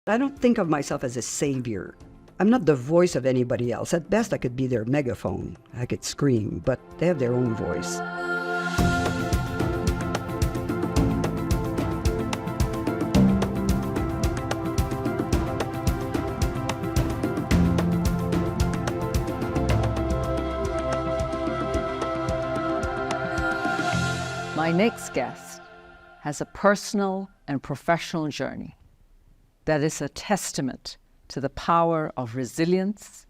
I don't think of myself as a savior. I'm not the voice of anybody else. At best, I could be their megaphone. I could scream, but they have their own voice. My next guest has a personal and professional journey that is a testament to the power of resilience,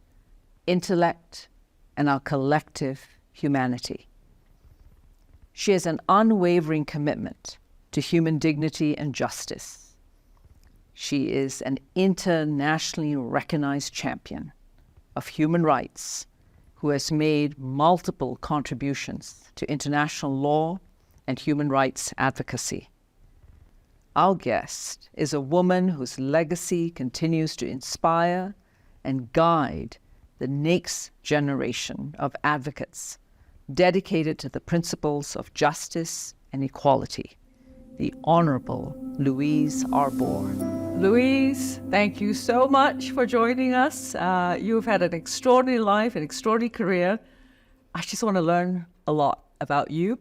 intellect, and our collective humanity. She has an unwavering commitment to human dignity and justice. She is an internationally recognized champion of human rights who has made multiple contributions to international law and human rights advocacy. Our guest is a woman whose legacy continues to inspire and guide the next generation of advocates dedicated to the principles of justice and equality, the Honorable Louise Arbour. Louise, thank you so much for joining us. You've had an extraordinary life, an extraordinary career. I just want to learn a lot about you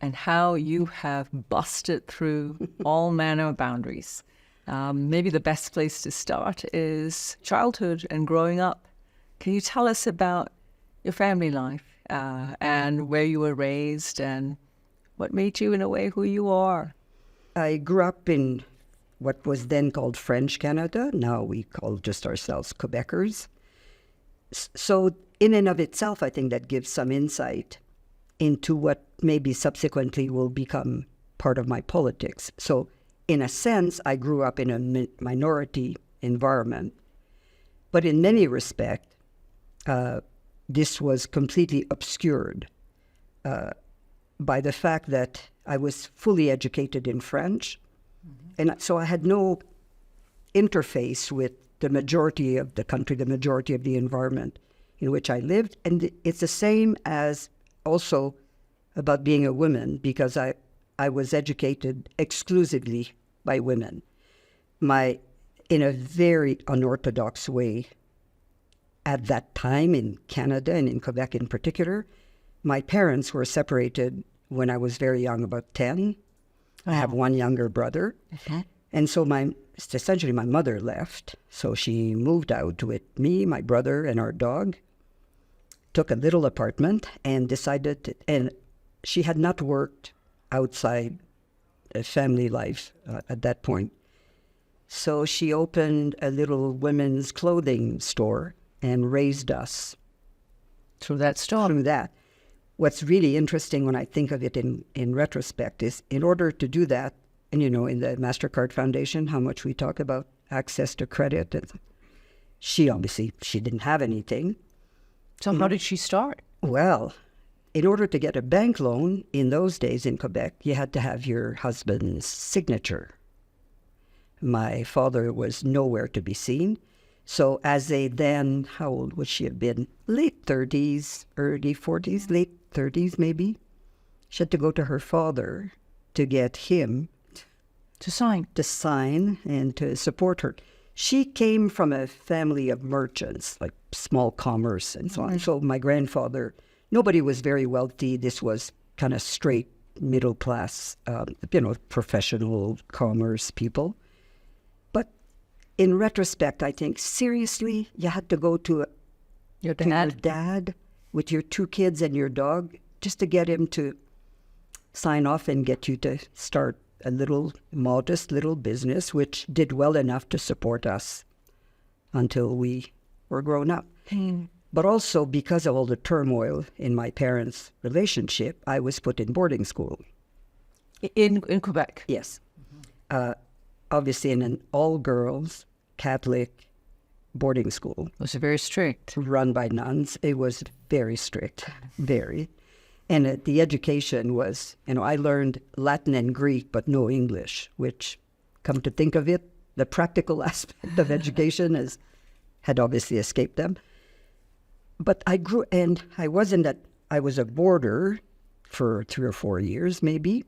and how you have busted through all manner of boundaries. Maybe the best place to start is childhood and growing up. Can you tell us about your family life and where you were raised and what made you, in a way, who you are? I grew up in what was then called French Canada. Now we call just ourselves Quebecers. So in and of itself, I think that gives some insight into what maybe subsequently will become part of my politics. So in a sense, I grew up in a minority environment, but in many respects, this was completely obscured by the fact that I was fully educated in French, and so I had no interface with the majority of the country, the majority of the environment in which I lived. And it's the same as also about being a woman, because I was educated exclusively by women. In a very unorthodox way, at that time in Canada and in Quebec in particular, my parents were separated when I was very young, about 10. I have one younger brother. And so essentially my mother left. So she moved out with me, my brother, and our dog, took a little apartment and decided and she had not worked outside a family life at that point. So she opened a little women's clothing store and raised us through that store. Through that. What's really interesting when I think of it in retrospect is, in order to do that, and in the Mastercard Foundation, how much we talk about access to credit, and she didn't have anything. So how did she start? Well, in order to get a bank loan in those days in Quebec, you had to have your husband's signature. My father was nowhere to be seen. So as a then, how old would she have been? Late 30s, early 40s, late 30s maybe. She had to go to her father to get him to sign and to support her. She came from a family of merchants, like small commerce and so on. So my grandfather, nobody was very wealthy. This was kind of straight middle class, professional commerce people. But in retrospect, I think, seriously, you had to go to your dad with your 2 kids and your dog just to get him to sign off and get you to start a modest little business, which did well enough to support us until we were grown up. But also because of all the turmoil in my parents' relationship, I was put in boarding school. In Quebec? Yes. Obviously in an all-girls Catholic boarding school. Was it very strict? Run by nuns. It was very strict, very. And the education was, I learned Latin and Greek, but no English, which, come to think of it, the practical aspect of education had obviously escaped them. But I grew, and I was a boarder for 3 or 4 years, maybe.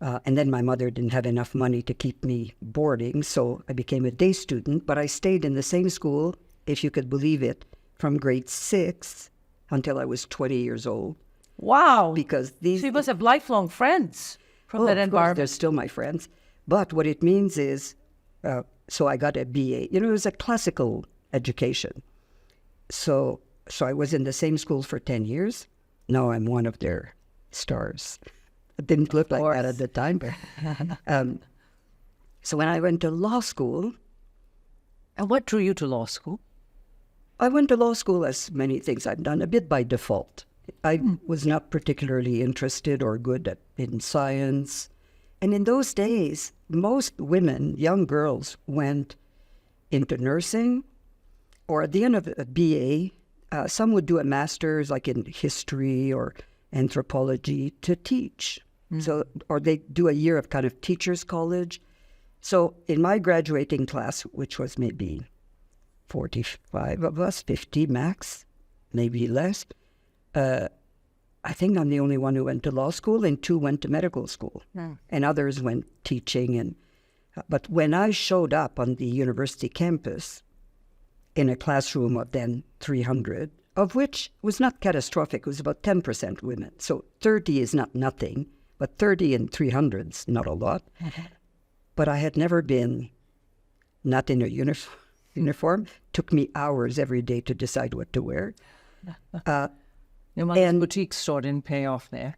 And then my mother didn't have enough money to keep me boarding, so I became a day student. But I stayed in the same school, if you could believe it, from grade 6 until I was 20 years old. Wow. Because these... So you must have lifelong friends from that of course, environment. they're still my friends. But what it means is, so I got a BA. You know, it was a classical education. So I was in the same school for 10 years. Now I'm one of their stars. It didn't look like that at the time. But, so when I went to law school... And what drew you to law school? I went to law school as many things I've done, a bit by default. I was not particularly interested or good in science. And in those days, most women, young girls, went into nursing, or at the end of a BA, some would do a master's like in history or anthropology to teach. So, or they do a year of kind of teacher's college. So in my graduating class, which was maybe 45 of us, 50 max, maybe less, I think I'm the only one who went to law school, and 2 went to medical school, and others went teaching. But when I showed up on the university campus in a classroom of then 300, of which was not catastrophic, it was about 10% women. So 30 is not nothing, but 30 and 300 is not a lot. But I had never been not in a uniform. Took me hours every day to decide what to wear. Your mother's boutique store didn't pay off there.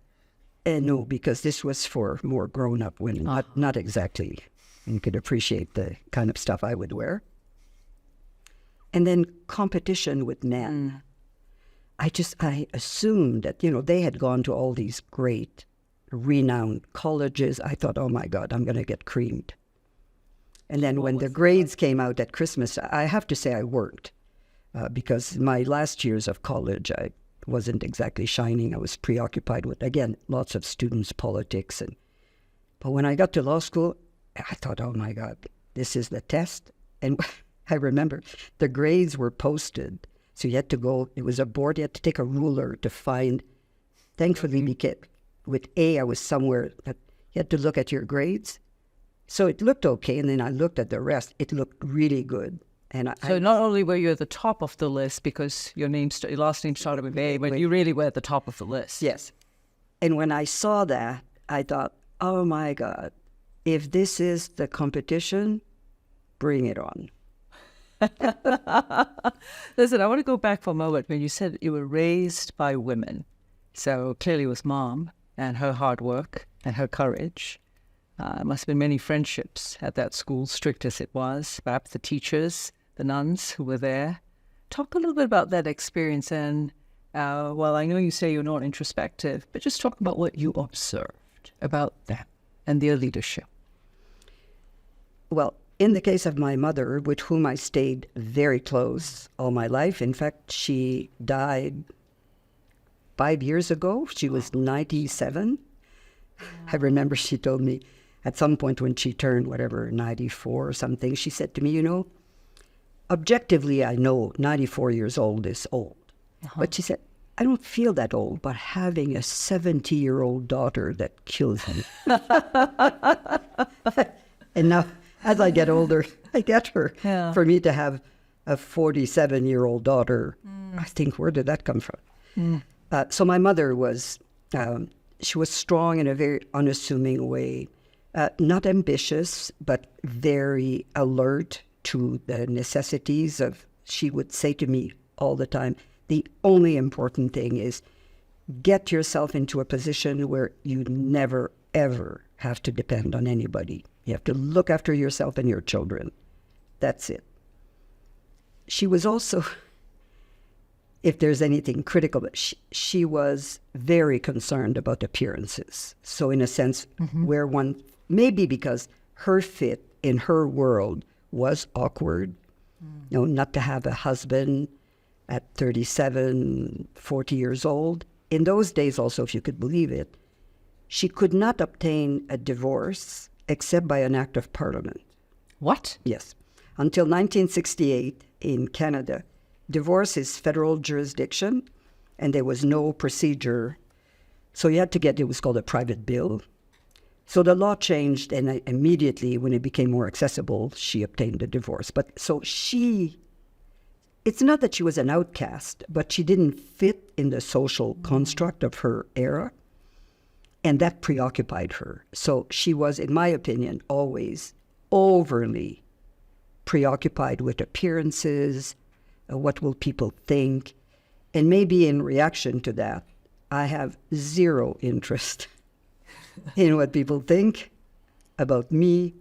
No, because this was for more grown-up women, not exactly. You could appreciate the kind of stuff I would wear. And then competition with men. I assumed that, they had gone to all these great, renowned colleges. I thought, oh my God, I'm going to get creamed. And then when the grades came out at Christmas, I have to say I worked because my last years of college, I wasn't exactly shining. I was preoccupied with, again, lots of students' politics. But when I got to law school, I thought, oh my God, this is the test. And I remember the grades were posted. So you had to go, it was a board, you had to take a ruler to find. Thankfully, with A, I was somewhere that you had to look at your grades. So it looked okay, and then I looked at the rest. It looked really good. And so not only were you at the top of the list because your last name started with A, but you really were at the top of the list. Yes. And when I saw that, I thought, oh my God, if this is the competition, bring it on. Listen, I want to go back for a moment when you said you were raised by women. So clearly it was Mom and her hard work and her courage. Must have been many friendships at that school, strict as it was. Perhaps the teachers, the nuns who were there. Talk a little bit about that experience. And well, I know you say you're not introspective, but just talk about what you observed about them and their leadership. Well, in the case of my mother, with whom I stayed very close all my life, in fact, she died 5 years ago. She was 97. I remember she told me at some point when she turned, 94 or something, she said to me, objectively, I know 94 years old is old. But she said, I don't feel that old, but having a 70-year-old daughter that kills me. And now, as I get older, I get her. Yeah. For me to have a 47-year-old daughter, I think, where did that come from? So my mother was, she was strong in a very unassuming way, not ambitious, but very alert to the necessities of, she would say to me all the time, the only important thing is get yourself into a position where you never, ever have to depend on anybody. You have to look after yourself and your children. That's it. She was also, if there's anything critical, but she was very concerned about appearances. So in a sense, where one, maybe because her fit in her world was awkward, not to have a husband at 37, 40 years old. In those days also, if you could believe it, she could not obtain a divorce except by an act of parliament. What? Yes. Until 1968 in Canada, divorce is federal jurisdiction, and there was no procedure. So you had to get, it was called a private bill. So the law changed, and immediately when it became more accessible, she obtained a divorce. But so it's not that she was an outcast, but she didn't fit in the social construct of her era, and that preoccupied her. So she was, in my opinion, always overly preoccupied with appearances, what will people think, and maybe in reaction to that, I have zero interest in what people think about me.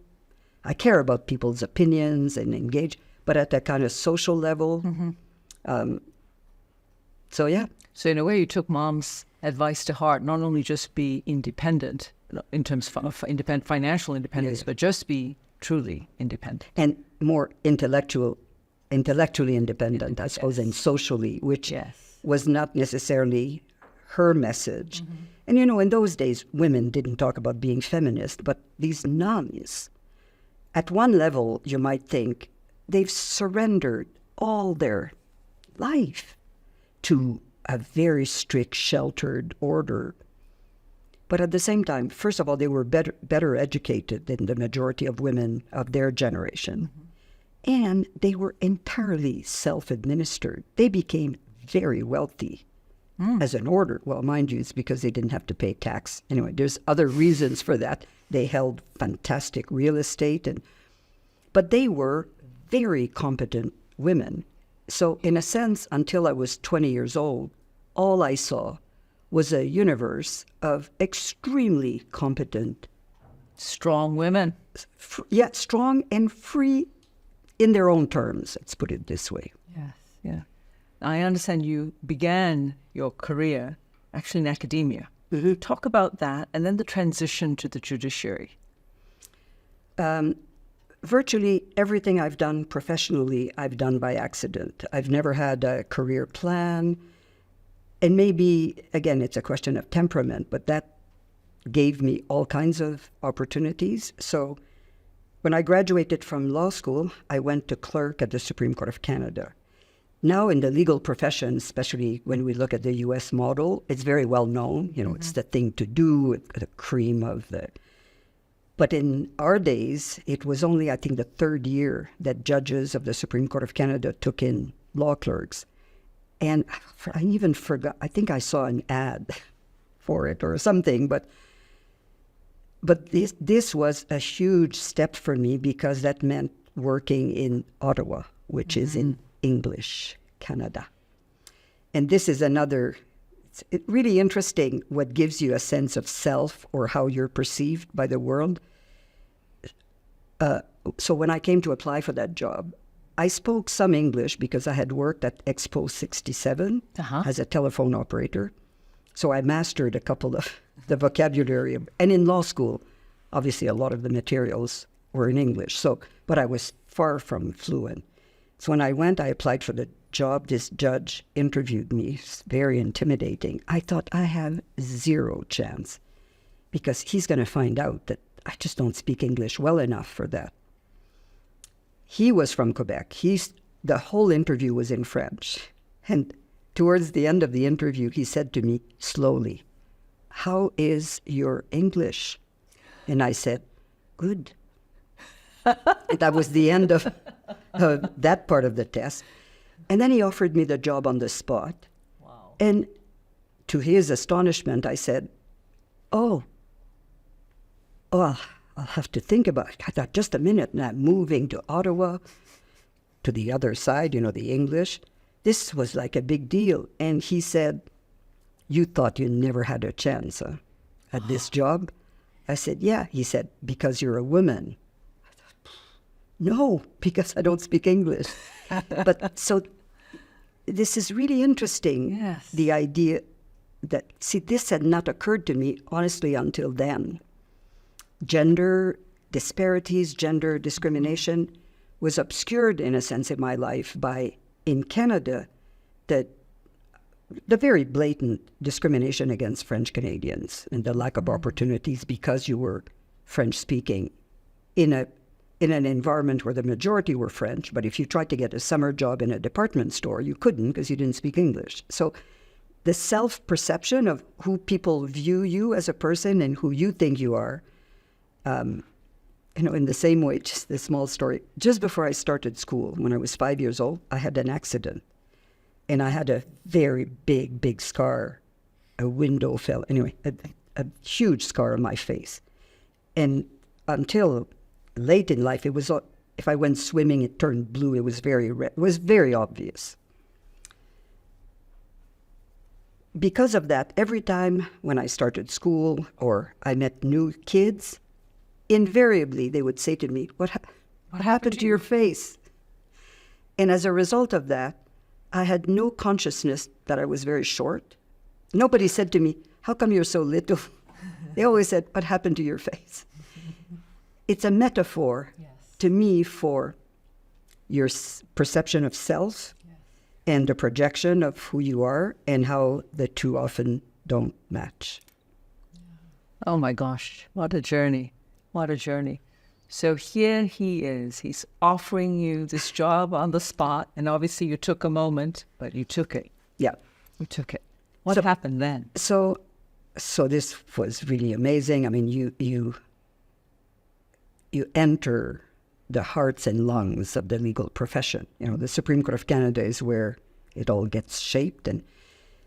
I care about people's opinions and engage, but at that kind of social level. So yeah. So in a way, you took Mom's advice to heart, not only just be independent in terms of financial independence, but just be truly independent. And more intellectually independent, I suppose, and socially, which was not necessarily her message. And in those days, women didn't talk about being feminist, but these nuns, at one level, you might think they've surrendered all their life to a very strict, sheltered order. But at the same time, first of all, they were better educated than the majority of women of their generation. And they were entirely self-administered. They became very wealthy as an order. Well, mind you, it's because they didn't have to pay tax. Anyway, there's other reasons for that. They held fantastic real estate, but they were very competent women. So in a sense, until I was 20 years old, all I saw was a universe of extremely competent, strong women. Strong and free in their own terms, let's put it this way. Yes, yeah. I understand you began your career actually in academia. Talk about that, and then the transition to the judiciary. Virtually everything I've done professionally, I've done by accident. I've never had a career plan. And maybe, again, it's a question of temperament, but that gave me all kinds of opportunities. So when I graduated from law school, I went to clerk at the Supreme Court of Canada. Now in the legal profession, especially when we look at the U.S. model, it's very well known. It's the thing to do, the cream of the... But in our days, it was only, I think, the third year that judges of the Supreme Court of Canada took in law clerks. And I even forgot, I think I saw an ad for it or something, but this was a huge step for me because that meant working in Ottawa, which is in English Canada. And this is another, it's really interesting what gives you a sense of self or how you're perceived by the world. So when I came to apply for that job, I spoke some English because I had worked at Expo 67 as a telephone operator. So I mastered a couple of the vocabulary. And in law school, obviously a lot of the materials were in English. But I was far from fluent. So when I went, I applied for the job. This judge interviewed me. It's very intimidating. I thought I have zero chance because he's going to find out that I just don't speak English well enough for that. He was from Quebec. The whole interview was in French. And towards the end of the interview, he said to me slowly, "How is your English?" And I said, "Good." That was the end of that part of the test. And then he offered me the job on the spot. Wow. And to his astonishment, I said, oh, I'll have to think about it. I thought, just a minute, and I'm moving to Ottawa, to the other side, the English. This was like a big deal. And he said, "You thought you never had a chance at this job?" I said, "Yeah." He said, "Because you're a woman." I thought, "No, because I don't speak English." But so this is really interesting. Yes. The idea that, this had not occurred to me, honestly, until then. Gender disparities, gender discrimination was obscured, in a sense, in my life by, in Canada, the very blatant discrimination against French Canadians and the lack of opportunities because you were French-speaking in an environment where the majority were French, but if you tried to get a summer job in a department store, you couldn't because you didn't speak English. So the self-perception of who people view you as a person and who you think you are In the same way, just this small story. Just before I started school, when I was 5 years old, I had an accident. And I had a very big scar. A window fell. Anyway, a huge scar on my face. And until late in life, it was, if I went swimming, it turned blue. It was very red. It was very obvious. Because of that, every time when I started school or I met new kids, invariably they would say to me, what happened to your face? And as a result of that, I had no consciousness that I was very short. Nobody said to me, how come you're so little? They always said, what happened to your face? It's a metaphor to me for your perception of self and the projection of who you are and how the two often don't match. Oh my gosh, what a journey. What a journey. So here he is. He's offering you this job on the spot. And obviously you took a moment, but you took it. Yeah. You took it. What happened then? So this was really amazing. I mean, you enter the hearts and lungs of the legal profession. The Supreme Court of Canada is where it all gets shaped. And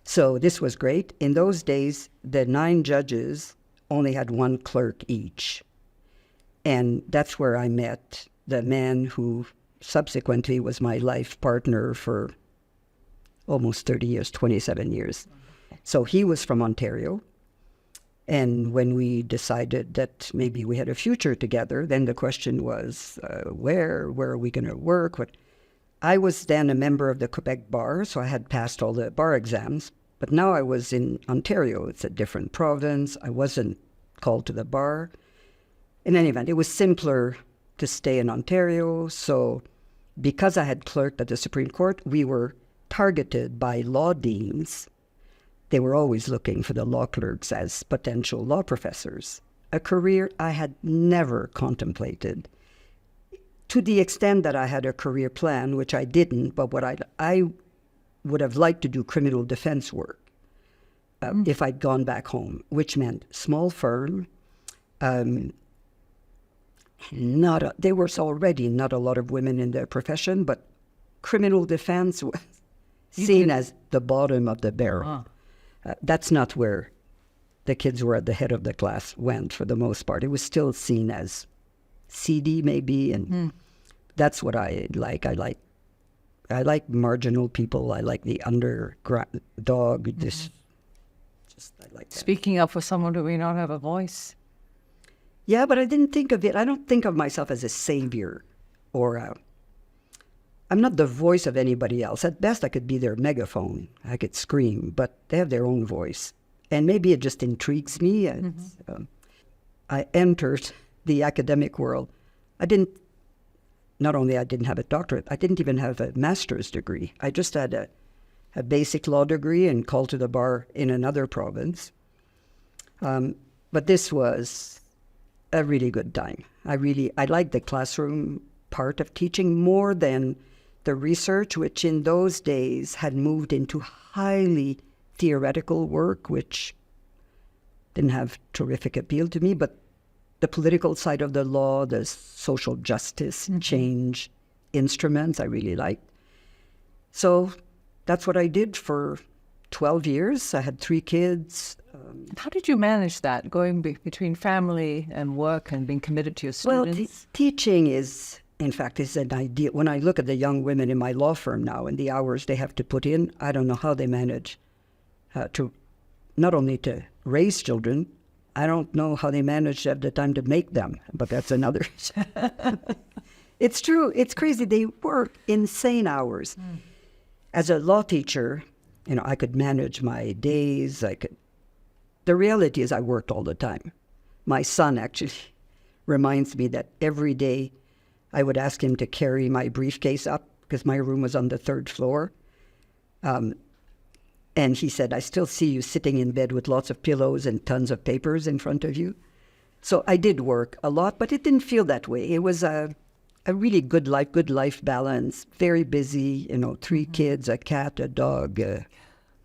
so this was great. In those days, the 9 judges only had 1 clerk each. And that's where I met the man who subsequently was my life partner for almost 30 years, 27 years. So he was from Ontario. And when we decided that maybe we had a future together, then the question was, where are we going to work? I was then a member of the Quebec Bar, so I had passed all the bar exams. But now I was in Ontario. It's a different province. I wasn't called to the bar. In any event, it was simpler to stay in Ontario. So because I had clerked at the Supreme Court, we were targeted by law deans. They were always looking for the law clerks as potential law professors, a career I had never contemplated. To the extent that I had a career plan, which I didn't, but what I would have liked to do criminal defense work if I'd gone back home, which meant small firm. There was already not a lot of women in the profession, but criminal defense was seen as the bottom of the barrel. That's not where the kids who were at the head of the class went for the most part. It was still seen as seedy maybe, and that's what I like. I like marginal people. I like the underground dog. I like that. Speaking up for someone who may not have a voice. Yeah, but I didn't think of it. I don't think of myself as a savior or I'm not the voice of anybody else. At best, I could be their megaphone. I could scream, but they have their own voice. And maybe it just intrigues me. I entered the academic world. Not only I didn't have a doctorate, I didn't even have a master's degree. I just had a basic law degree and called to the bar in another province. But this was a really good time. I liked the classroom part of teaching more than the research, which in those days had moved into highly theoretical work, which didn't have terrific appeal to me, but the political side of the law, the social justice change instruments, I really liked. So that's what I did for 12 years. I had 3 kids. How did you manage that, going between family and work and being committed to your students? Well, teaching is, in fact, is an idea. When I look at the young women in my law firm now and the hours they have to put in, I don't know how they manage to not only to raise children, I don't know how they manage to have the time to make them, but that's another. It's true. It's crazy. They work insane hours. As a law teacher, I could manage my days. The reality is I worked all the time. My son actually reminds me that every day I would ask him to carry my briefcase up because my room was on the 3rd floor. And he said, I still see you sitting in bed with lots of pillows and tons of papers in front of you. So I did work a lot, but it didn't feel that way. It was a really good life balance, very busy, 3 kids, a cat, a dog,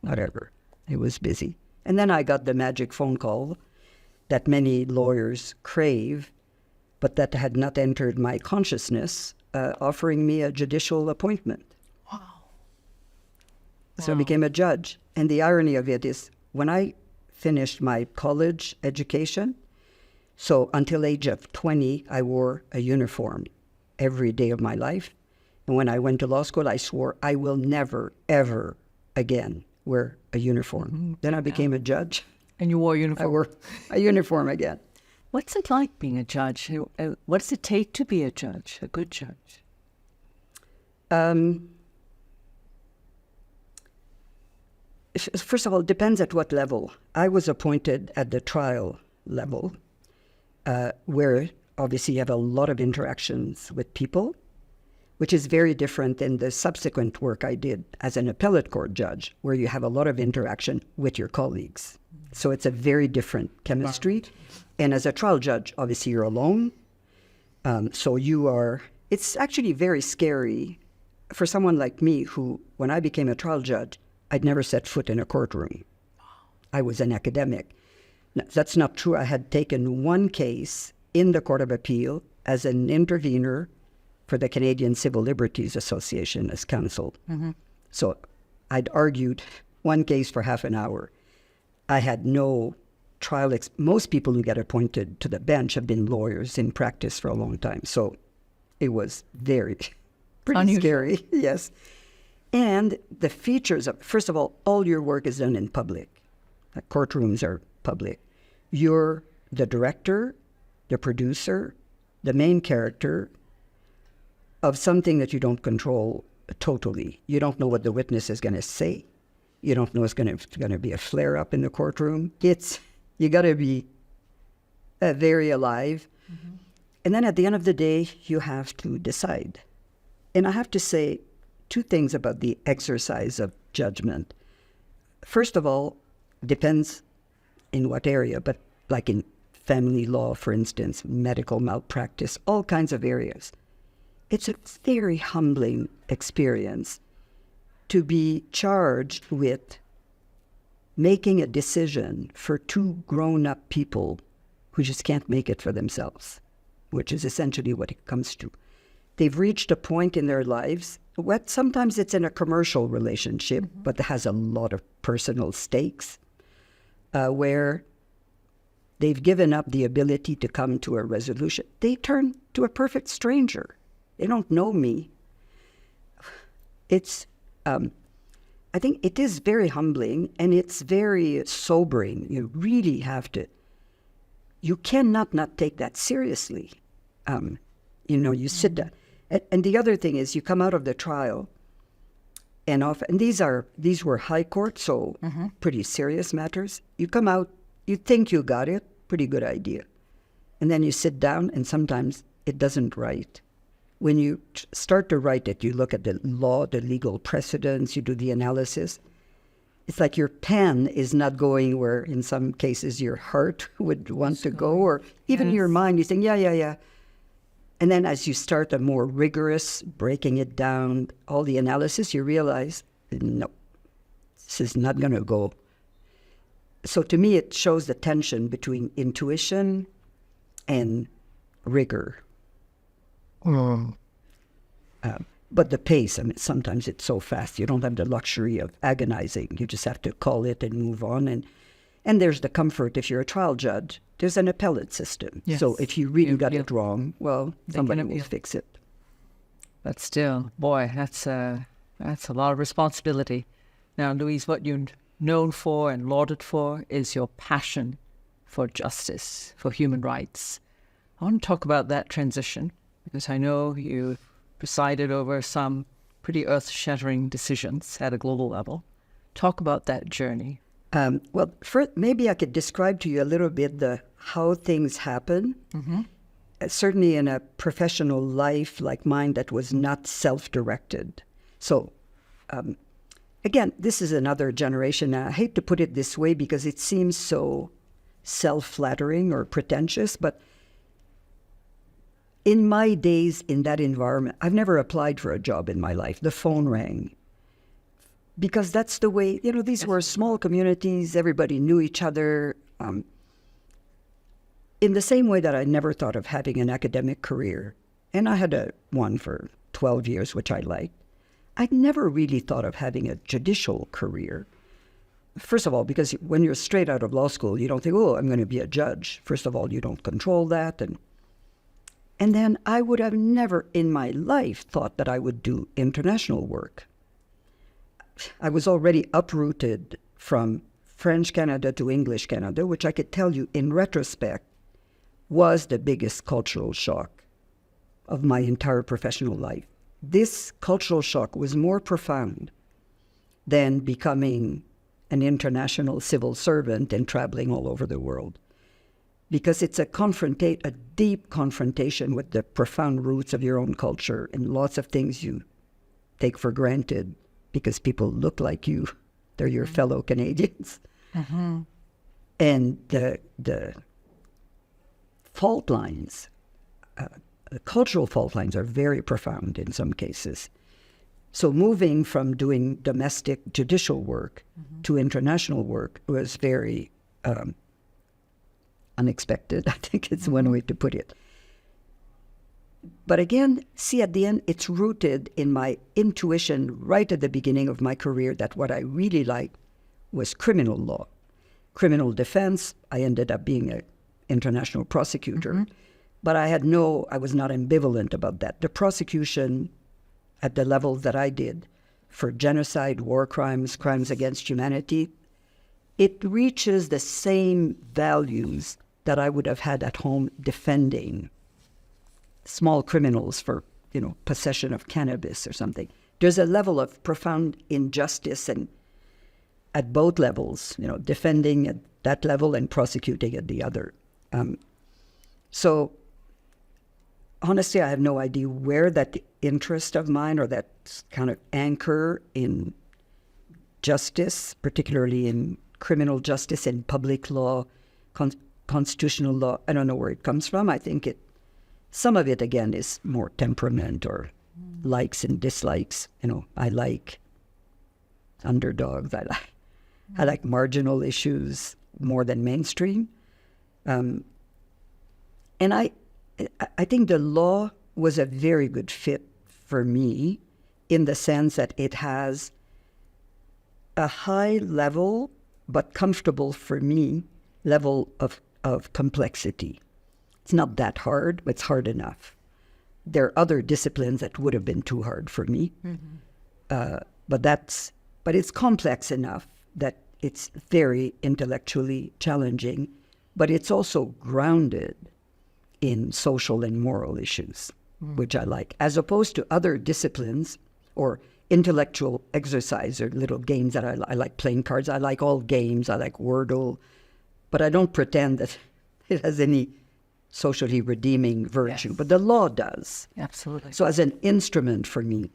whatever. It was busy. And then I got the magic phone call that many lawyers crave. but that had not entered my consciousness, offering me a judicial appointment. Wow. So I became a judge. And the irony of it is, when I finished my college education, so until age of 20, I wore a uniform every day of my life. And when I went to law school, I swore I will never, ever again wear a uniform. Mm-hmm. Then I became a judge. And you wore a uniform? I wore a uniform again. What's it like being a judge? What does it take to be a judge, a good judge? First of all, it depends at what level. I was appointed at the trial level, where obviously you have a lot of interactions with people, which is very different than the subsequent work I did as an appellate court judge, where you have a lot of interaction with your colleagues. So it's a very different chemistry. Right. And as a trial judge, obviously you're alone. It's actually very scary for someone like me who, when I became a trial judge, I'd never set foot in a courtroom. I was an academic. No, that's not true. I had taken one case in the Court of Appeal as an intervener for the Canadian Civil Liberties Association as counsel. Mm-hmm. So I'd argued one case for half an hour. I had no trial. Most people who get appointed to the bench have been lawyers in practice for a long time. So it was pretty unusual. Scary, yes. And the features of, first of all your work is done in public. The courtrooms are public. You're the director, the producer, the main character of something that you don't control totally. You don't know what the witness is going to say. You don't know it's going to be a flare-up in the courtroom. You got to be very alive. Mm-hmm. And then at the end of the day, you have to decide. And I have to say two things about the exercise of judgment. First of all, depends in what area, but like in family law, for instance, medical malpractice, all kinds of areas. It's a very humbling experience to be charged with making a decision for two grown-up people who just can't make it for themselves, which is essentially what it comes to. They've reached a point in their lives, sometimes it's in a commercial relationship, mm-hmm. but that has a lot of personal stakes, where they've given up the ability to come to a resolution. They turn to a perfect stranger. They don't know me. I think it is very humbling and it's very sobering. You really have to, you cannot not take that seriously. You sit down. And the other thing is you come out of the trial and these were high court, so mm-hmm. pretty serious matters. You come out, you think you got it, pretty good idea. And then you sit down and sometimes it doesn't write. When you start to write it, you look at the law, the legal precedents, you do the analysis. It's like your pen is not going where, in some cases, your heart would want to go, or even your mind, you think, yeah. And then as you start a more rigorous, breaking it down, all the analysis, you realize, no, this is not going to go. So to me, it shows the tension between intuition and rigor. But the pace, sometimes it's so fast. You don't have the luxury of agonizing. You just have to call it and move on. And there's the comfort, if you're a trial judge, there's an appellate system. Yes. So if you really got it wrong, well, somebody will fix it. But still, boy, that's a lot of responsibility. Now, Louise, what you're known for and lauded for is your passion for justice, for human rights. I want to talk about that transition, because I know you presided over some pretty earth-shattering decisions at a global level. Talk about that journey. Well, first, maybe I could describe to you a little bit how things happen. Mm-hmm. Certainly in a professional life like mine that was not self-directed. So, again, this is another generation. And I hate to put it this way because it seems so self-flattering or pretentious, but in my days in that environment, I've never applied for a job in my life. The phone rang. Because that's the way, these were small communities. Everybody knew each other. in the same way that I never thought of having an academic career, and I had one for 12 years, which I liked, I'd never really thought of having a judicial career. First of all, because when you're straight out of law school, you don't think, oh, I'm going to be a judge. First of all, you don't control that. And then I would have never in my life thought that I would do international work. I was already uprooted from French Canada to English Canada, which I could tell you in retrospect was the biggest cultural shock of my entire professional life. This cultural shock was more profound than becoming an international civil servant and traveling all over the world, because it's a deep confrontation with the profound roots of your own culture and lots of things you take for granted because people look like you. They're your fellow Canadians. Mm-hmm. And the fault lines, the cultural fault lines are very profound in some cases. So moving from doing domestic judicial work to international work was very unexpected. I think it's one way to put it. But again, see, at the end, it's rooted in my intuition right at the beginning of my career that what I really liked was criminal law. Criminal defense, I ended up being an international prosecutor, but I was not ambivalent about that. The prosecution at the level that I did for genocide, war crimes, crimes against humanity, it reaches the same values that I would have had at home defending small criminals for, possession of cannabis or something. There's a level of profound injustice and at both levels, defending at that level and prosecuting at the other. So honestly, I have no idea where that interest of mine or that kind of anchor in justice, particularly in criminal justice and public law, constitutional law, I don't know where it comes from. I think some of it, again, is more temperament or likes and dislikes. I like underdogs. I like marginal issues more than mainstream. And I think the law was a very good fit for me in the sense that it has a high level, but comfortable for me, level of complexity. It's not that hard, but it's hard enough. There are other disciplines that would have been too hard for me, but it's complex enough that it's very intellectually challenging, but it's also grounded in social and moral issues, which I like, as opposed to other disciplines or intellectual exercise or little games that I like playing cards. I like all games. I like Wordle, but I don't pretend that it has any socially redeeming virtue. Yes. But the law does. Absolutely. So as an instrument for me,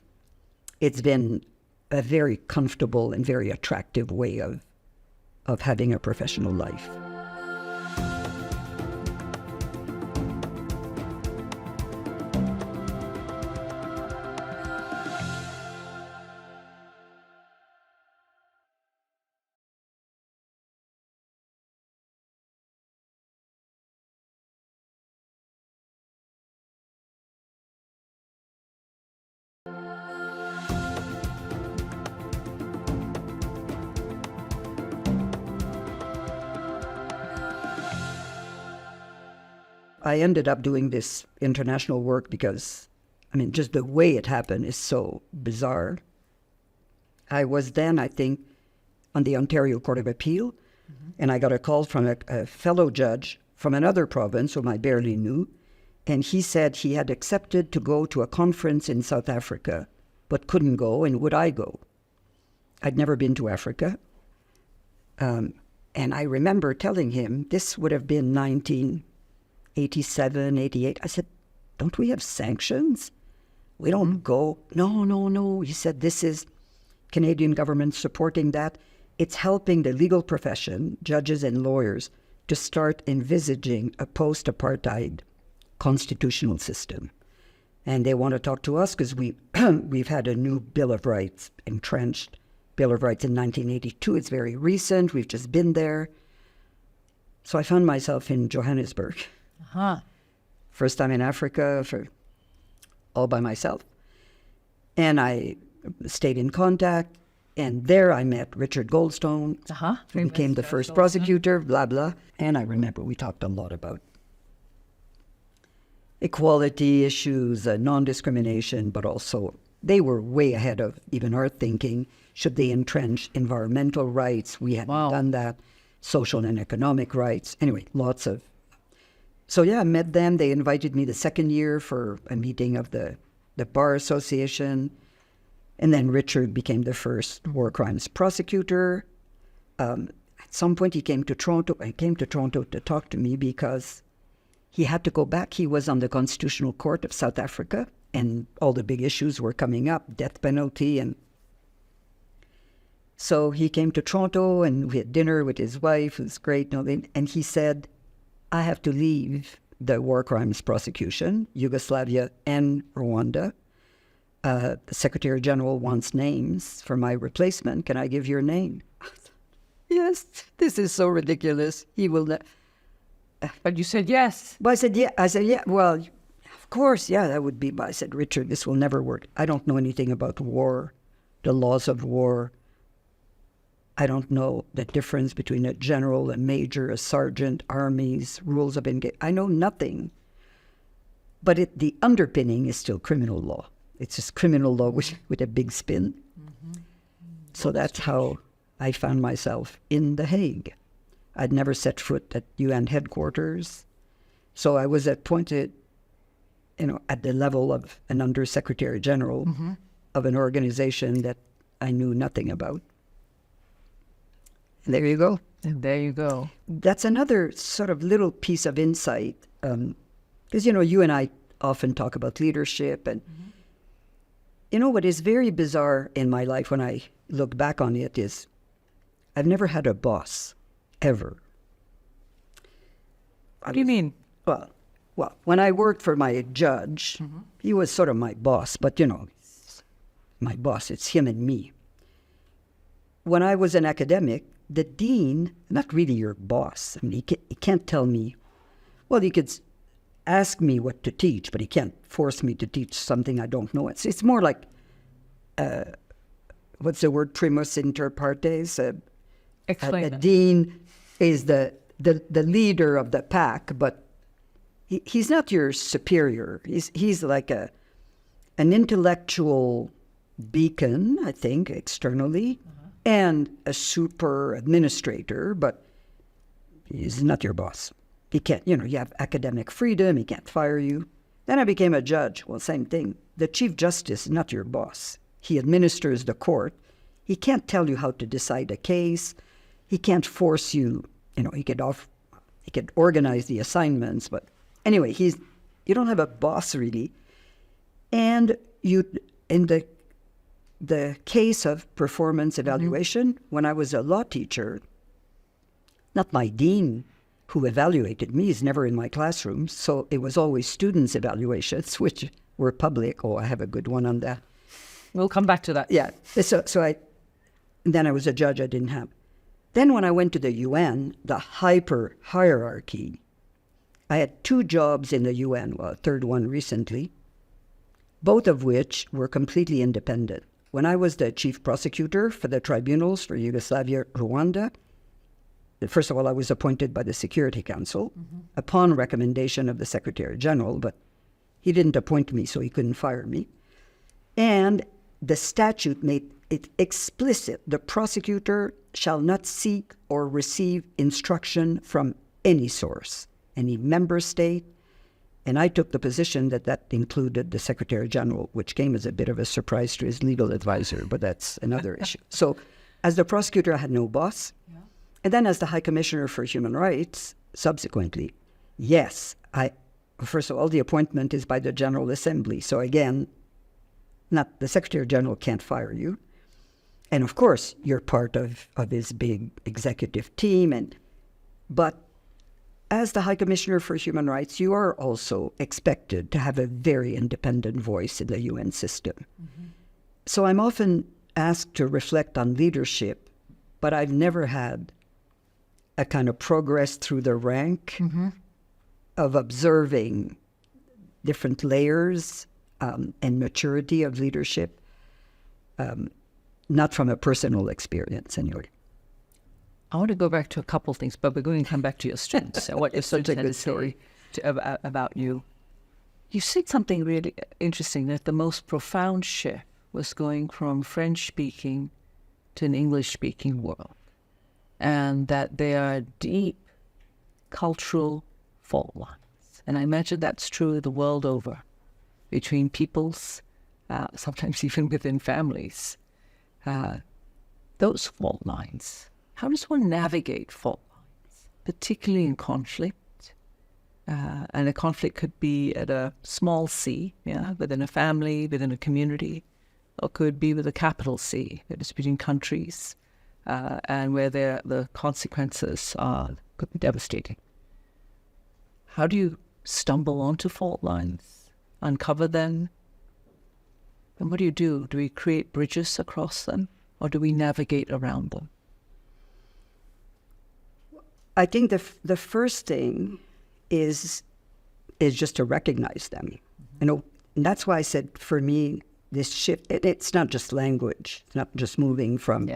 it's been a very comfortable and very attractive way of having a professional life. I ended up doing this international work because, just the way it happened is so bizarre. I was then, I think, on the Ontario Court of Appeal, and I got a call from a fellow judge from another province whom I barely knew, and he said he had accepted to go to a conference in South Africa, but couldn't go, and would I go? I'd never been to Africa. And I remember telling him, this would have been 1987, 88. I said, don't we have sanctions? We don't go. No. He said, this is Canadian government supporting that. It's helping the legal profession, judges and lawyers, to start envisaging a post-apartheid constitutional system. And they want to talk to us because we've had a new Bill of Rights, entrenched Bill of Rights in 1982. It's very recent. We've just been there. So I found myself in Johannesburg. Uh-huh. First time in Africa all by myself. And I stayed in contact. And there I met Richard Goldstone, who became the first prosecutor, blah, blah. And I remember we talked a lot about equality issues, non-discrimination, but also they were way ahead of even our thinking. Should they entrench environmental rights? We hadn't done that. Social and economic rights. Anyway, lots of... So yeah, I met them. They invited me the second year for a meeting of the Bar Association. And then Richard became the first war crimes prosecutor. At some point he came to Toronto. I came to Toronto to talk to me because he had to go back. He was on the Constitutional Court of South Africa, and all the big issues were coming up, death penalty. And so he came to Toronto, and we had dinner with his wife, who's great. And he said, I have to leave the war crimes prosecution, Yugoslavia and Rwanda. The Secretary General wants names for my replacement. Can I give your name? Yes, this is so ridiculous. He will not. But you said yes. But I said, yeah. Well, of course, yeah, that would be. But I said, Richard, this will never work. I don't know anything about war, the laws of war. I don't know the difference between a general, a major, a sergeant, armies, rules of engagement. I know nothing. But the underpinning is still criminal law. It's just criminal law with a big spin. Mm-hmm. So that's how I found myself in The Hague. I'd never set foot at UN headquarters. So I was appointed, at the level of an Undersecretary General of an organization that I knew nothing about. And there you go. And there you go. That's another sort of little piece of insight. Because, you and I often talk about leadership. And, what is very bizarre in my life when I look back on it is I've never had a boss, ever. What do you mean? Well, when I worked for my judge, he was sort of my boss. But, my boss, it's him and me. When I was an academic, the dean, not really your boss. I mean, he can't tell me, well, he could ask me what to teach, but he can't force me to teach something I don't know. It's more like, what's the word, primus inter partes? Explain the dean is the leader of the pack, but he's not your superior. He's like an intellectual beacon, I think, externally, and a super administrator, but he's not your boss. He can't, you have academic freedom, he can't fire you. Then I became a judge. Well, same thing. The Chief Justice is not your boss. He administers the court. He can't tell you how to decide a case. He can't force you, he could organize the assignments, but anyway, you don't have a boss really. And in the case of performance evaluation, when I was a law teacher, not my dean who evaluated me is never in my classroom, so it was always students' evaluations, which were public. Oh, I have a good one on that. We'll come back to that. Yeah. So then I was a judge I didn't have. Then when I went to the UN, the hyper hierarchy, I had 2 jobs in the UN, well, a third one recently, both of which were completely independent. When I was the chief prosecutor for the tribunals for Yugoslavia, Rwanda, first of all, I was appointed by the Security Council upon recommendation of the Secretary General, but he didn't appoint me, so he couldn't fire me. And the statute made it explicit: the prosecutor shall not seek or receive instruction from any source, any member state. And I took the position that included the Secretary General, which came as a bit of a surprise to his legal advisor, but that's another issue. So as the prosecutor, I had no boss. Yeah. And then as the High Commissioner for Human Rights, subsequently, yes, first of all, the appointment is by the General Assembly. So again, not the Secretary General can't fire you. And of course, you're part of his big executive team. But as the High Commissioner for Human Rights, you are also expected to have a very independent voice in the UN system. So I'm often asked to reflect on leadership, but I've never had a kind of progress through the rank of observing different layers and maturity of leadership, not from a personal experience anyway. I want to go back to a couple of things, but we're going to come back to your students and what your students had to say about you. You said something really interesting, that the most profound shift was going from French-speaking to an English-speaking world, and that there are deep cultural fault lines. And I imagine that's true the world over, between peoples, sometimes even within families. Those fault lines, how does one navigate fault lines, particularly in conflict? And a conflict could be at a small c, within a family, within a community, or could be with a capital C, that is between countries, and where the consequences could be devastating. How do you stumble onto fault lines, uncover them, and what do you do? Do we create bridges across them, or do we navigate around them? I think the first thing is just to recognize them. And that's why I said, for me, this shift, it's not just language. It's not just moving from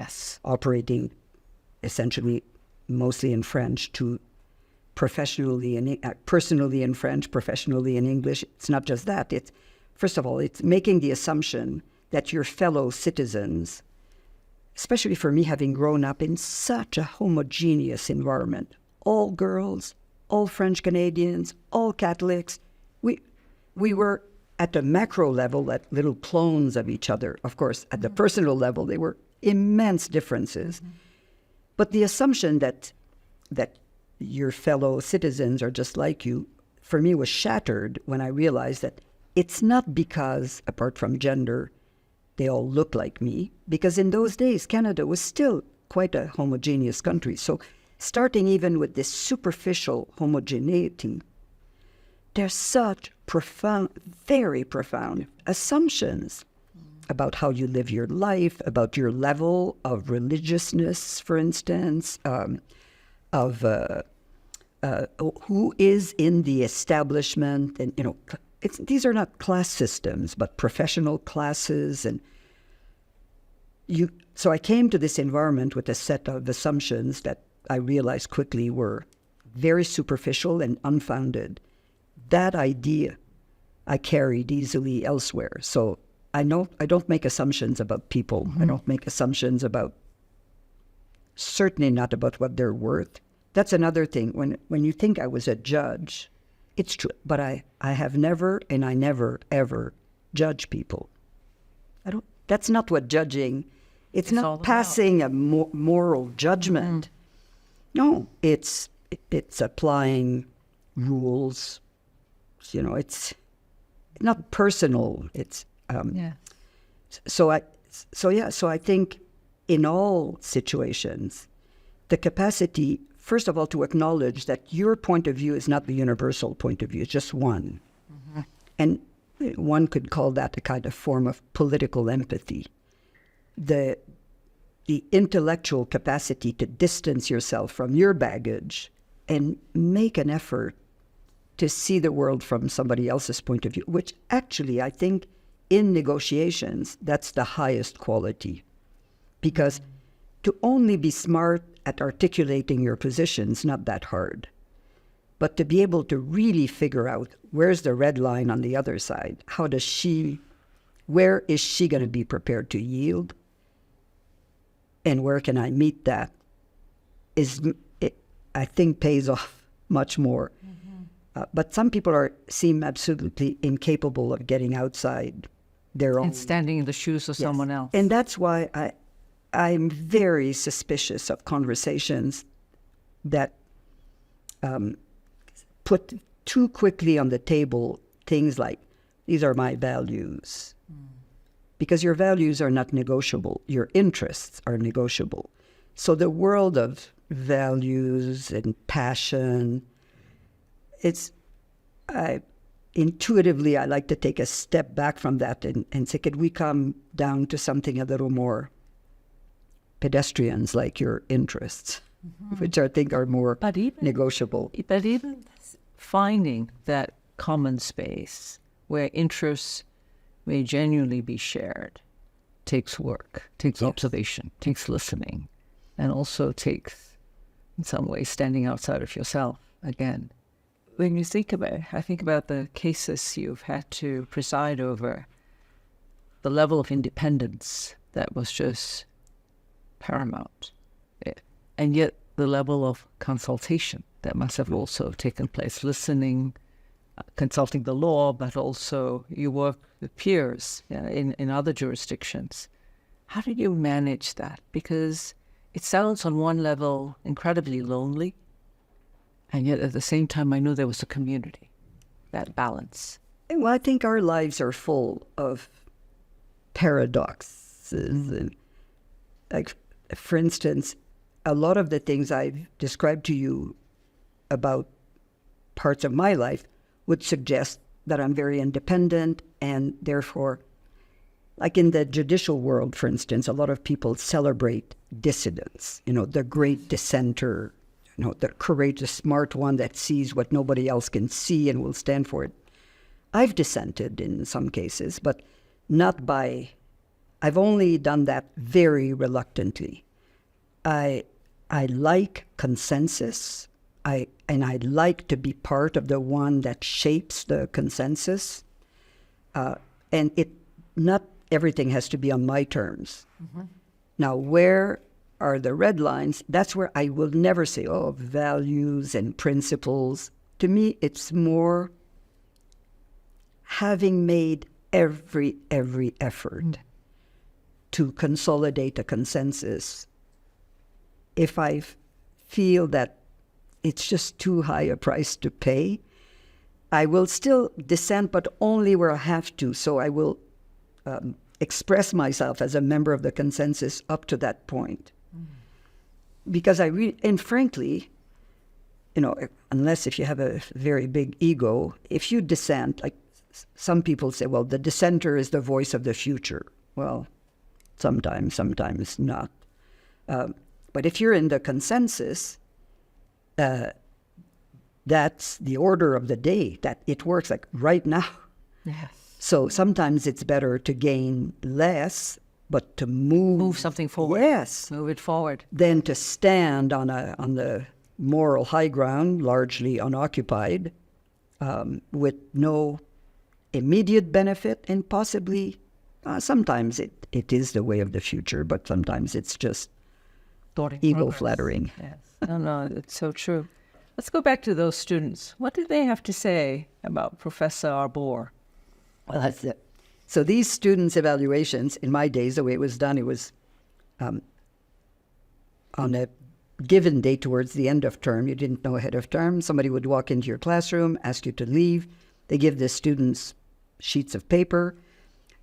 operating essentially mostly in French to personally in French, professionally in English. It's not just that. It's, first of all, it's making the assumption that your fellow citizens, especially for me, having grown up in such a homogeneous environment, all girls, all French Canadians, all Catholics, we were at the macro level like little clones of each other. Of course, at the personal level, there were immense differences. But the assumption that your fellow citizens are just like you, for me, was shattered when I realized that it's not because, apart from gender, they all look like me, because in those days, Canada was still quite a homogeneous country. So starting even with this superficial homogeneity, there's such profound, very profound assumptions about how you live your life, about your level of religiousness, for instance, of who is in the establishment. And, these are not class systems, but professional classes. And so I came to this environment with a set of assumptions that I realized quickly were very superficial and unfounded. That idea I carried easily elsewhere. So I don't make assumptions about people. I don't make assumptions about, certainly not about what they're worth. That's another thing. When you think I was a judge, it's true. But I have never, and I never, ever judge people. That's not what judging, it's not passing a moral judgment. No, it's applying rules. It's not personal. It's So I think in all situations, the capacity, first of all, to acknowledge that your point of view is not the universal point of view. It's just one, and one could call that a kind of form of political empathy. The intellectual capacity to distance yourself from your baggage and make an effort to see the world from somebody else's point of view, which actually I think in negotiations, that's the highest quality. Because to only be smart at articulating your position's not that hard. But to be able to really figure out where's the red line on the other side, where is she going to be prepared to yield? And where can I meet that? I think pays off much more. But some people seem absolutely incapable of getting outside their own. And standing in the shoes of someone else. And that's why I'm very suspicious of conversations that put too quickly on the table things like, these are my values. Because your values are not negotiable. Your interests are negotiable. So the world of values and passion, intuitively, I like to take a step back from that and say, could we come down to something a little more pedestrians, like your interests? which I think are more But even negotiable. But even finding that common space where interests may genuinely be shared takes work, takes observation, takes listening, and also takes, in some ways, standing outside of yourself again. When you think about, I think about the cases you've had to preside over, the level of independence that was just paramount, and yet the level of consultation that must have also taken place, listening, consulting the law, but also you work with peers in other jurisdictions. How did you manage that? Because it sounds on one level incredibly lonely, and yet at the same time I knew there was a community, that balance. Well, I think our lives are full of paradoxes. And, like, for instance, a lot of the things I've described to you about parts of my life would suggest that I'm very independent, and therefore, like in the judicial world, for instance, a lot of people celebrate dissidents, the great dissenter, the courageous, smart one that sees what nobody else can see and will stand for it. I've dissented in some cases, but I've only done that very reluctantly. I like consensus. I like to be part of the one that shapes the consensus. And not everything has to be on my terms. Mm-hmm. Now, where are the red lines? That's where I will never say, values and principles. To me, it's more having made every effort to consolidate a consensus. If I feel that it's just too high a price to pay, I will still dissent, but only where I have to. So I will express myself as a member of the consensus up to that point. Because and frankly, unless if you have a very big ego, if you dissent, like some people say, well, the dissenter is the voice of the future. Well, sometimes not. But if you're in the consensus, that's the order of the day, that it works like right now. Yes. So sometimes it's better to gain less, but to move something forward. Yes. Move it forward. Than to stand on the moral high ground, largely unoccupied, with no immediate benefit, and possibly sometimes it is the way of the future, but sometimes it's just ego flattering. Yes. No, it's so true. Let's go back to those students. What did they have to say about Professor Arbour? Well, that's it. So these students' evaluations, in my days, the way it was done, it was on a given date towards the end of term. You didn't know ahead of term. Somebody would walk into your classroom, ask you to leave. They give the students sheets of paper.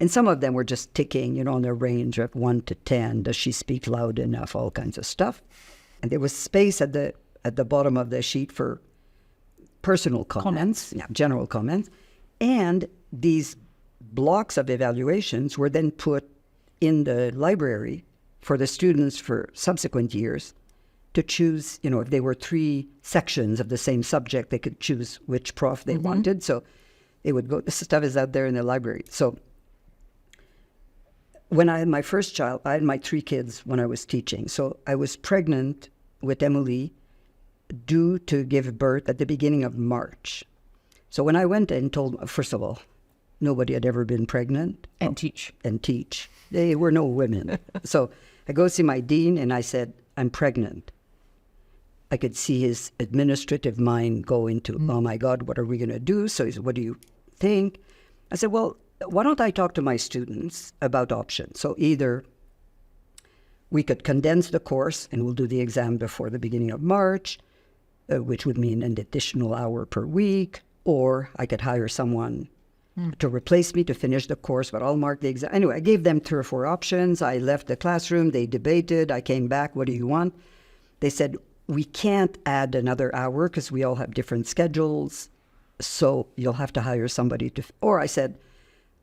And some of them were just ticking, on a range of 1 to 10. Does she speak loud enough? All kinds of stuff. And there was space at the bottom of the sheet for personal comments. Yeah, general comments. And these blocks of evaluations were then put in the library for the students for subsequent years to choose, if they were 3 sections of the same subject, they could choose which prof they wanted. So they would go, this stuff is out there in the library. So when I had my first child, I had my 3 kids when I was teaching. So I was pregnant with Emily, due to give birth at the beginning of March. So when I went and told, first of all, nobody had ever been pregnant. And teach. They were no women. So I go see my dean and I said, I'm pregnant. I could see his administrative mind go into, oh my God, what are we going to do? So he said, what do you think? I said, well, why don't I talk to my students about options? So either we could condense the course and we'll do the exam before the beginning of March, which would mean an additional hour per week, or I could hire someone to replace me to finish the course, but I'll mark the exam. Anyway, I gave them 3 or 4 options. I left the classroom. They debated. I came back. What do you want? They said, we can't add another hour because we all have different schedules, so you'll have to hire somebody to... Or I said,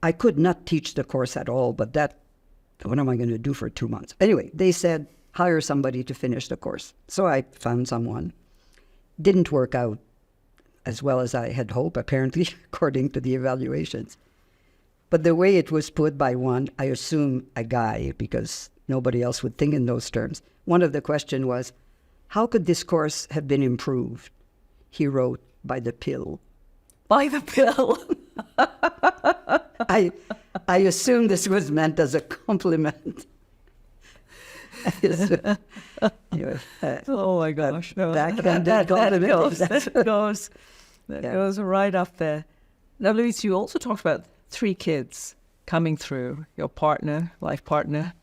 I could not teach the course at all, but what am I going to do for 2 months? Anyway, they said, hire somebody to finish the course. So I found someone. Didn't work out as well as I had hoped, apparently, according to the evaluations. But the way it was put by one, I assume a guy, because nobody else would think in those terms. One of the questions was, how could this course have been improved? He wrote, by the pill. By the pill. I assume this was meant as a compliment. Oh my gosh! No, that goes right up there. Now, Louise, you also talked about 3 kids coming through. Your partner, life partner,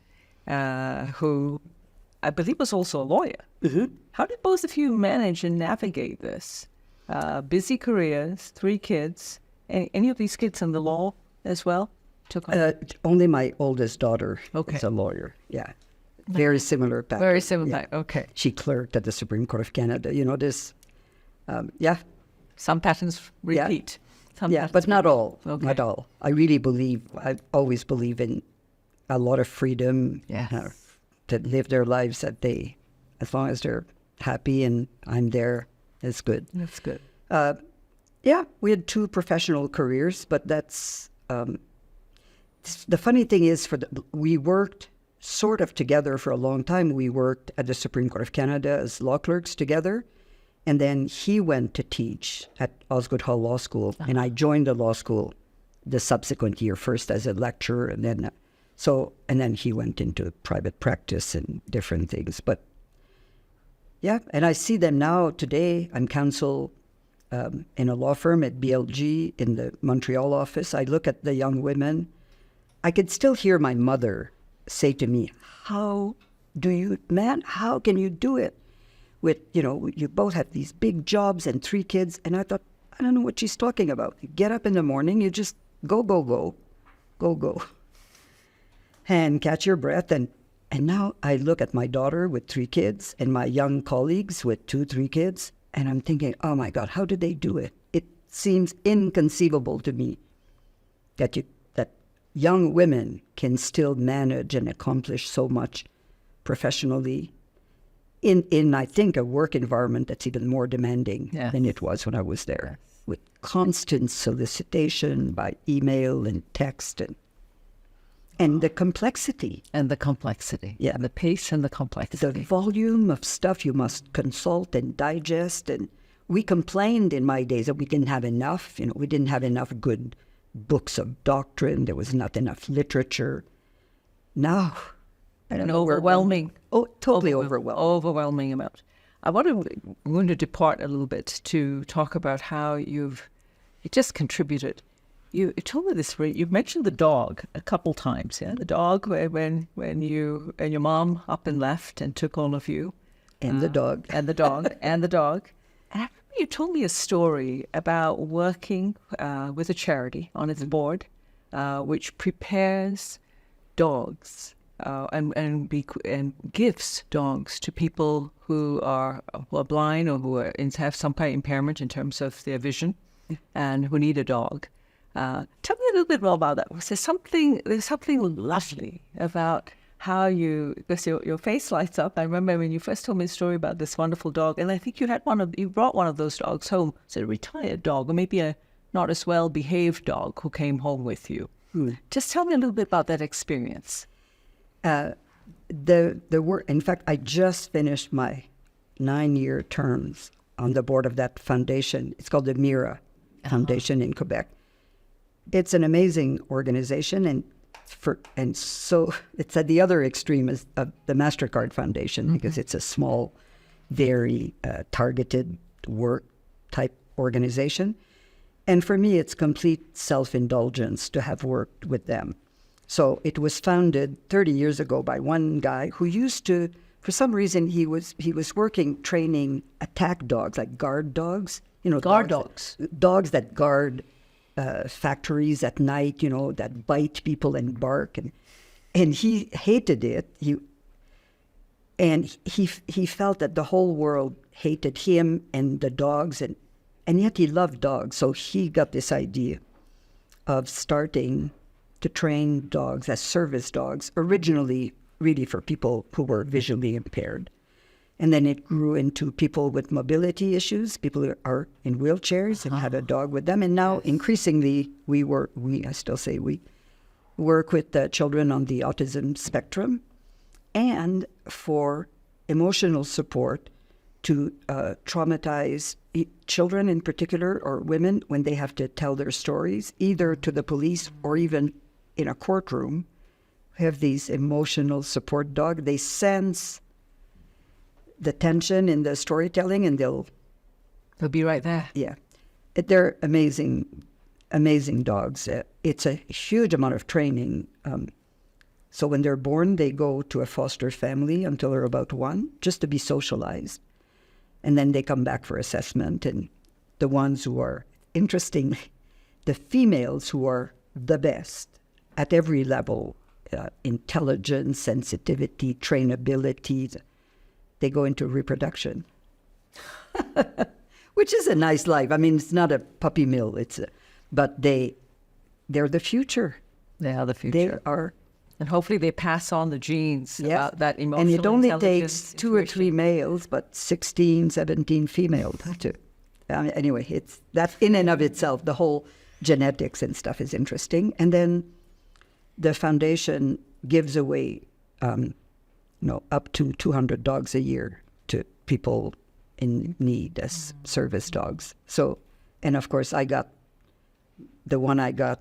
who I believe was also a lawyer. Mm-hmm. How did both of you manage and navigate this? Busy careers, 3 kids. Any of these kids in the law as well? Only my oldest daughter is a lawyer. Yeah. Very similar pattern. Very similar. Yeah. Okay. She clerked at the Supreme Court of Canada. This, Some patterns repeat. But not all. Okay. Not all. I always believe in a lot of freedom to live their lives as long as they're happy and I'm there, it's good. That's good. We had 2 professional careers, but that's, the funny thing is we worked sort of together for a long time. We worked at the Supreme Court of Canada as law clerks together. And then he went to teach at Osgoode Hall Law School. Uh-huh. And I joined the law school the subsequent year, first as a lecturer. And then he went into private practice and different things. But and I see them now today. I'm counsel in a law firm at BLG in the Montreal office. I look at the young women. I could still hear my mother say to me, how can you do it? With, you both have these big jobs and 3 kids. And I thought, I don't know what she's talking about. You get up in the morning, you just go. And catch your breath. And now I look at my daughter with 3 kids and my young colleagues with 2-3 kids. And I'm thinking, oh my God, how did they do it? It seems inconceivable to me that young women can still manage and accomplish so much professionally in I think, a work environment that's even more demanding than it was when I was there, with constant solicitation by email and text and the complexity. And the complexity. Yeah. The pace and the complexity. The volume of stuff you must consult and digest. And we complained in my days that we didn't have enough. We didn't have enough good books of doctrine. There was not enough literature. Now, I don't know. Overwhelming. Totally overwhelming. Overwhelming amount. I'm going to depart a little bit to talk about how you just contributed. You told me this. You've mentioned the dog a couple times. Yeah, the dog when you and your mom up and left and took all of you, and the dog, and the dog, and the dog. And I remember you told me a story about working with a charity on its board, which prepares dogs and gives dogs to people who are blind or who have some kind of impairment in terms of their vision, and who need a dog. Tell me a little bit more about that. There's something lovely about how because your face lights up. I remember when you first told me a story about this wonderful dog, and I think you brought one of those dogs home. So a retired dog, or maybe a not as well behaved dog who came home with you. Just tell me a little bit about that experience. The work. In fact, I just finished my 9-year terms on the board of that foundation. It's called the MIRA Foundation in Quebec. It's an amazing organization, and so it's at the other extreme of the Mastercard Foundation, because it's a small, very targeted work type organization. And for me, it's complete self-indulgence to have worked with them. So it was founded 30 years ago by one guy who used to, for some reason, he was training attack dogs, like guard dogs. Guard dogs. Dogs that guard factories at night, that bite people and bark, and he hated it. He felt that the whole world hated him and the dogs, and yet he loved dogs. So he got this idea of starting to train dogs as service dogs, originally really for people who were visually impaired. And then it grew into people with mobility issues, people who are in wheelchairs, and had a dog with them. And now increasingly we work with children on the autism spectrum, and for emotional support to traumatized children in particular, or women, when they have to tell their stories, either to the police or even in a courtroom. Have these emotional support dogs. They sense the tension in the storytelling, and they'll be right there. Yeah. They're amazing dogs. It's a huge amount of training. So when they're born, they go to a foster family until they're about 1, just to be socialized. And then they come back for assessment. And the ones who are, interesting, the females who are the best at every level, intelligence, sensitivity, trainability, they go into reproduction, which is a nice life. I mean, it's not a puppy mill. But they're the future. They are the future. They are. And hopefully they pass on the genes about that emotional intelligence. And it only intelligence, takes 2 or 3 males, but 16, 17 females to. Anyway, that in and of itself, the whole genetics and stuff is interesting. And then the foundation gives away, up to 200 dogs a year to people in need as service dogs. So, and of course, the one I got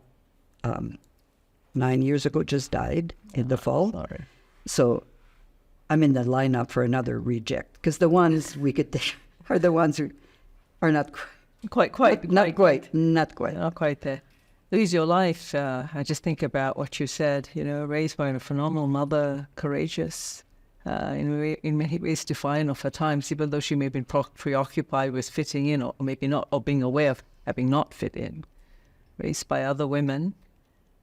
9 years ago just died in the fall. Sorry. So I'm in the lineup for another reject, because the ones we could take are the ones who are not quite there. Louise, your life, I just think about what you said, raised by a phenomenal mother, courageous, in many ways defiant of her times, even though she may have been preoccupied with fitting in, or maybe not, or being aware of having not fit in. Raised by other women,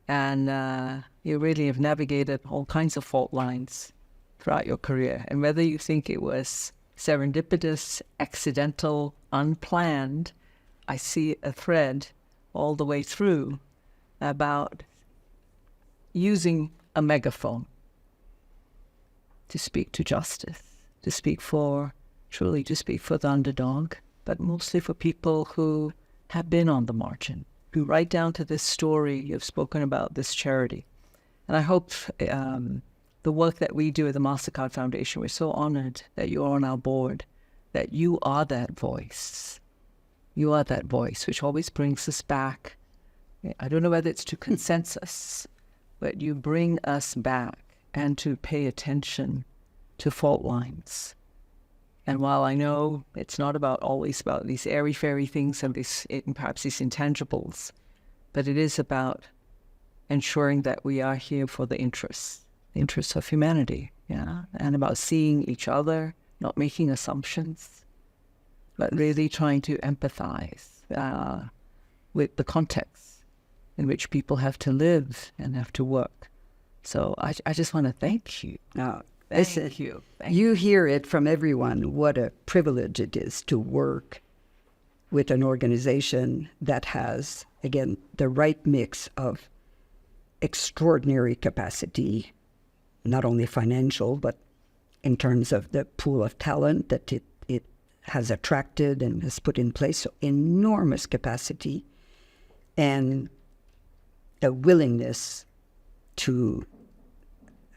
and you really have navigated all kinds of fault lines throughout your career. And whether you think it was serendipitous, accidental, unplanned, I see a thread all the way through about using a megaphone to speak to justice, to speak for the underdog, but mostly for people who have been on the margin, who right down to this story you've spoken about, this charity. And I hope the work that we do at the Mastercard Foundation, we're so honored that you're on our board, that you are that voice. You are that voice which always brings us back. I don't know whether it's to consensus, but you bring us back and to pay attention to fault lines. And while I know it's not always about these airy-fairy things and perhaps these intangibles, but it is about ensuring that we are here for the interests of humanity, and about seeing each other, not making assumptions, but really trying to empathize with the context in which people have to live and have to work. So I just want to thank you. Thank you. You hear it from everyone, what a privilege it is to work with an organization that has, again, the right mix of extraordinary capacity, not only financial, but in terms of the pool of talent that it has attracted and has put in place. So enormous capacity and a willingness to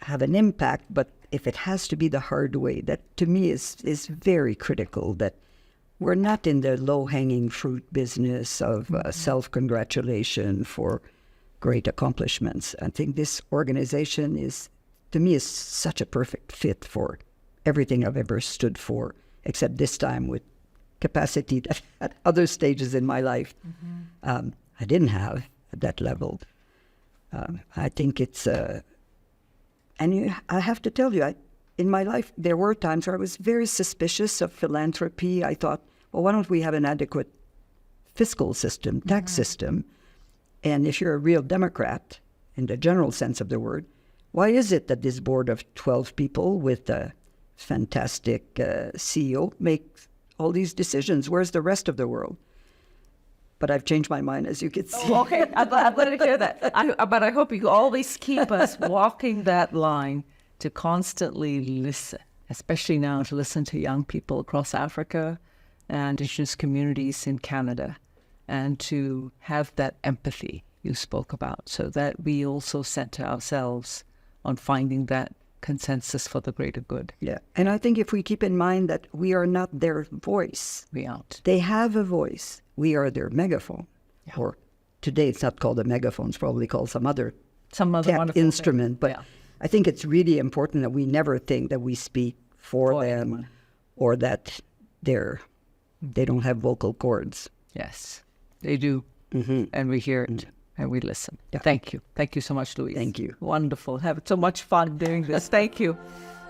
have an impact, but if it has to be the hard way, that to me is very critical, that we're not in the low-hanging fruit business of self-congratulation for great accomplishments. I think this organization is such a perfect fit for everything I've ever stood for, except this time with capacity that at other stages in my life I didn't have at that level. I think it's... I have to tell you, in my life, there were times where I was very suspicious of philanthropy. I thought, well, why don't we have an adequate fiscal system, tax system? And if you're a real Democrat, in the general sense of the word, why is it that this board of 12 people with a fantastic CEO makes all these decisions? Where's the rest of the world? But I've changed my mind, as you can see. Oh, okay, I'm glad to hear that. But I hope you always keep us walking that line to constantly listen, especially now to listen to young people across Africa and Indigenous communities in Canada, and to have that empathy you spoke about, so that we also center ourselves on finding that consensus for the greater good. Yeah. And I think if we keep in mind that we are not their voice, We aren't. they have a voice. We are their megaphone. Yeah. Or today it's not called a megaphone, it's probably called some other Some other tech wonderful instrument. thing. But I think it's really important that we never think that we speak for For them anyone. or that they don't have vocal cords. Yes, they do. And we hear it and we listen. Yeah. Thank you. Thank you so much, Louise. Thank you. Wonderful. Have so much fun doing this. Thank you.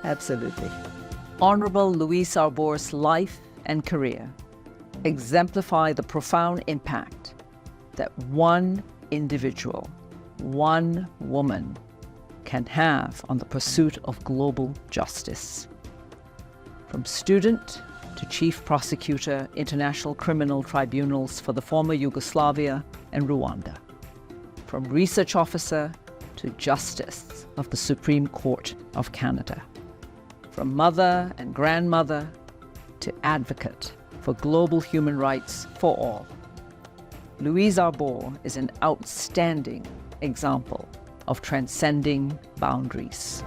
Absolutely. Honorable Louise Arbour's life and career exemplify the profound impact that one individual, one woman, can have on the pursuit of global justice. From student to chief prosecutor, international criminal tribunals for the former Yugoslavia and Rwanda. From research officer to justice of the Supreme Court of Canada. From mother and grandmother to advocate for global human rights for all. Louise Arbour is an outstanding example of transcending boundaries.